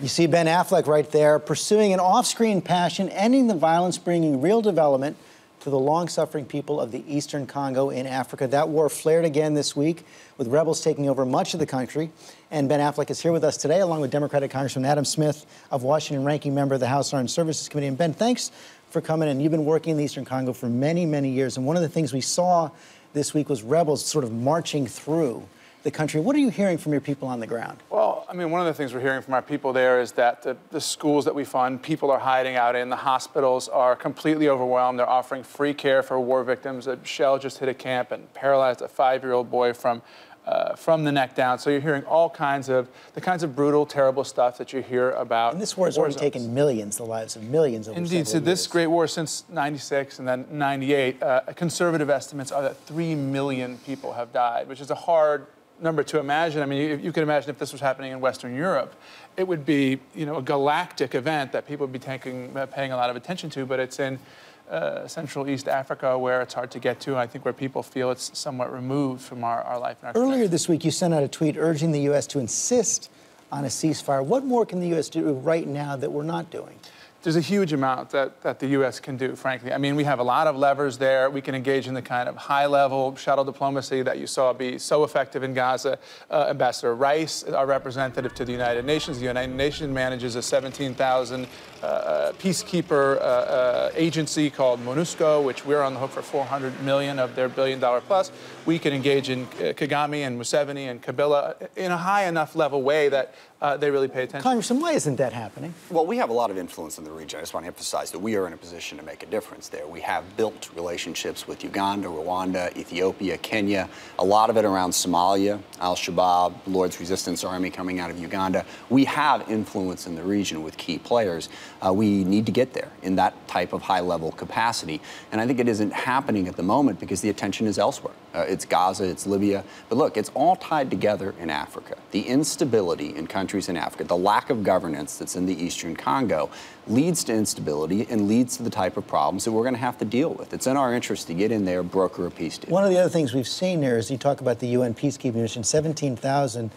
You see Ben Affleck right there, pursuing an off-screen passion, ending the violence, bringing real development to the long-suffering people of the eastern Congo in Africa. That war flared again this week, with rebels taking over much of the country. And Ben Affleck is here with us today, along with Democratic Congressman Adam Smith of Washington, ranking member of the House Armed Services Committee. And Ben, thanks for coming in. You've been working in the eastern Congo for many, many years. And one of the things we saw this week was rebels sort of marching through the country. What are you hearing from your people on the ground? Well, I mean, one of the things we're hearing from our people there is that the schools that we fund, people are hiding out in. The hospitals are completely overwhelmed. They're offering free care for war victims. A shell just hit a camp and paralyzed a 5-year-old boy from the neck down. So you're hearing all kinds of brutal, terrible stuff that you hear about. And this war has already taken millions, the lives of millions over Indeed. So this great war since '96 and then '98, conservative estimates are that 3 million people have died, which is a hard number to imagine. I mean, you can imagine if this was happening in Western Europe, it would be, you know, a galactic event that people would be paying a lot of attention to. But it's in Central East Africa, where it's hard to get to. I think where people feel it's somewhat removed from our life. And our Earlier this week, you sent out a tweet urging the U.S. to insist on a ceasefire. What more can the U.S. do right now that we're not doing? There's a huge amount that the U.S. can do, frankly. I mean, we have a lot of levers there. We can engage in the kind of high-level shuttle diplomacy that you saw be so effective in Gaza. Ambassador Rice, our representative to the United Nations, manages a 17,000 peacekeeper agency called MONUSCO, which we're on the hook for $400 million of their $1 billion plus. We can engage in Kagame and Museveni and Kabila in a high enough level way that they really pay attention. Congressman, why isn't that happening? Well, we have a lot of influence in the region. I just want to emphasize that we are in a position to make a difference there. We have built relationships with Uganda, Rwanda, Ethiopia, Kenya, a lot of it around Somalia, Al-Shabaab, Lord's Resistance Army coming out of Uganda. We have influence in the region with key players. We need to get there in that type of high-level capacity. And I think it isn't happening at the moment because the attention is elsewhere. It's Gaza, it's Libya. But look, it's all tied together in Africa. The instability in countries in Africa, the lack of governance that's in the eastern Congo leads to instability and leads to the type of problems that we're going to have to deal with. It's in our interest to get in there, broker a peace deal. One of the other things we've seen there is you talk about the UN peacekeeping mission, 17,000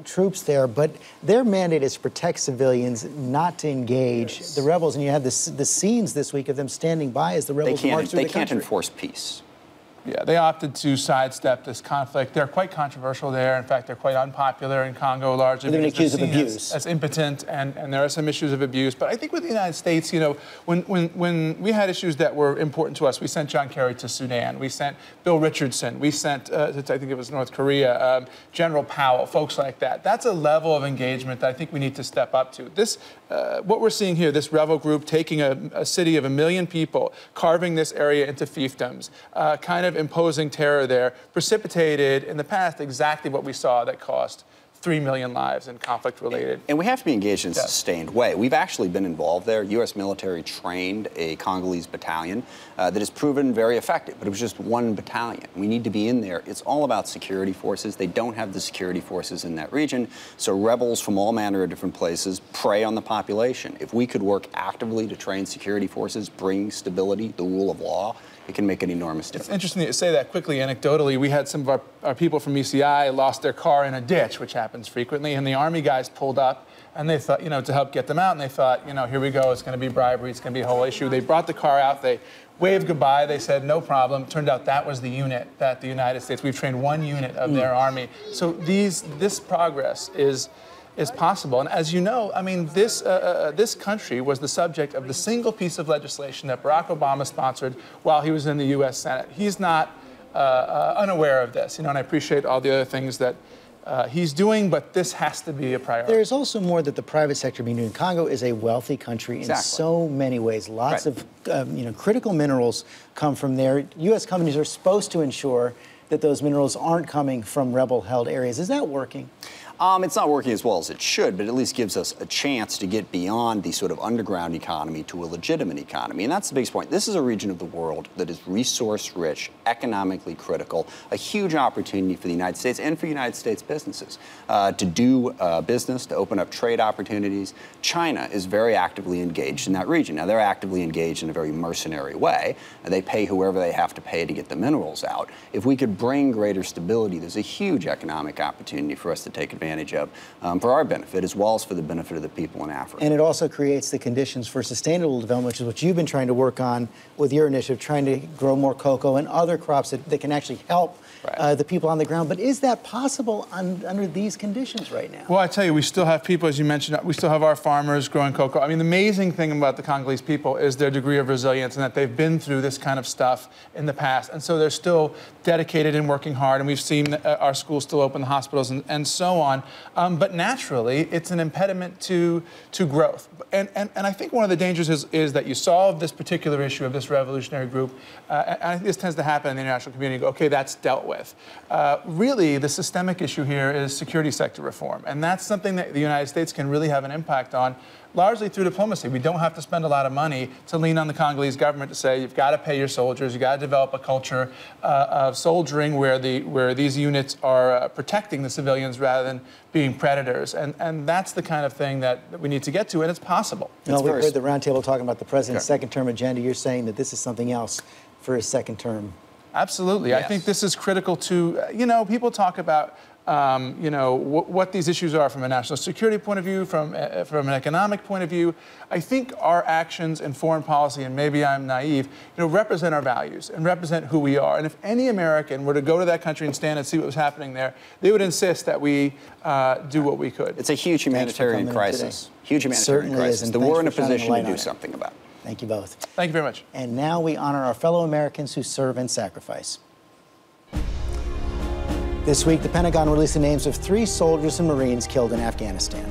troops there, but their mandate is to protect civilians, not to engage the rebels. And you had the scenes this week of them standing by as the rebels march through the country. They can't enforce peace. Yeah, they opted to sidestep this conflict. They're quite controversial there. In fact, they're quite unpopular in Congo, largely they're because accused of abuse. As impotent, and there are some issues of abuse. But I think with the United States, you know, when we had issues that were important to us, we sent John Kerry to Sudan. We sent Bill Richardson. We sent, I think it was North Korea, General Powell, folks like that. That's a level of engagement that I think we need to step up to. This, what we're seeing here, this rebel group taking a city of 1 million people, carving this area into fiefdoms, kind of imposing terror there, precipitated in the past exactly what we saw that cost 3 million lives in conflict-related. And we have to be engaged in a sustained way. We've actually been involved there. U.S. military trained a Congolese battalion that has proven very effective, but it was just one battalion. We need to be in there. It's all about security forces. They don't have the security forces in that region, so rebels from all manner of different places prey on the population. If we could work actively to train security forces, bring stability, the rule of law, it can make an enormous difference. It's interesting to say that quickly. Anecdotally, we had some of our people from ECI lost their car in a ditch, which happens frequently, and the Army guys pulled up, and they thought, you know, to help get them out, and they thought, you know, here we go, it's going to be bribery, it's going to be a whole issue. They brought the car out, they waved goodbye, they said, no problem. Turned out that was the unit that the United States, we've trained one unit of their Army. So this progress is possible. And as you know, I mean, this country was the subject of the single piece of legislation that Barack Obama sponsored while he was in the U.S. Senate. He's not unaware of this, you know, and I appreciate all the other things that he's doing, but this has to be a priority. There's also more that the private sector being doing. Congo is a wealthy country in so many ways. Lots of you know, critical minerals come from there. U.S. companies are supposed to ensure that those minerals aren't coming from rebel-held areas. Is that working? It's not working as well as it should, but at least gives us a chance to get beyond the sort of underground economy to a legitimate economy. And that's the biggest point. This is a region of the world that is resource-rich, economically critical, a huge opportunity for the United States and for United States businesses to do business, to open up trade opportunities. China is very actively engaged in that region. Now, they're actively engaged in a very mercenary way. They pay whoever they have to pay to get the minerals out. If we could bring greater stability, there's a huge economic opportunity for us to take advantage advantage of for our benefit as well as for the benefit of the people in Africa. And it also creates the conditions for sustainable development, which is what you've been trying to work on with your initiative, trying to grow more cocoa and other crops that can actually help the people on the ground. But is that possible under these conditions right now? Well, I tell you, we still have people, as you mentioned, we still have our farmers growing cocoa. I mean, the amazing thing about the Congolese people is their degree of resilience and that they've been through this kind of stuff in the past. And so they're still dedicated and working hard. And we've seen our schools still open, the hospitals, and so on. But naturally, it's an impediment to growth. And I think one of the dangers is that you solve this particular issue of this revolutionary group. And I think this tends to happen in the international community. You go, okay, that's dealt with. Really, the systemic issue here is security sector reform. And that's something that the United States can really have an impact on, largely through diplomacy. We don't have to spend a lot of money to lean on the Congolese government to say, you've got to pay your soldiers, you've got to develop a culture of soldiering where these units are protecting the civilians rather than being predators. And that's the kind of thing that we need to get to, and it's possible. No, we heard the roundtable talking about the president's second-term agenda. You're saying that this is something else for his second term. Absolutely. Yes. I think this is critical to, people talk about, what these issues are from a national security point of view, from an economic point of view. I think our actions in foreign policy, and maybe I'm naive, represent our values and represent who we are. And if any American were to go to that country and stand and see what was happening there, they would insist that we do what we could. It's a huge humanitarian crisis. Huge humanitarian crisis. That we're in a position to do something about it. Thank you both. Thank you very much. And now we honor our fellow Americans who serve and sacrifice. This week, the Pentagon released the names of 3 soldiers and Marines killed in Afghanistan.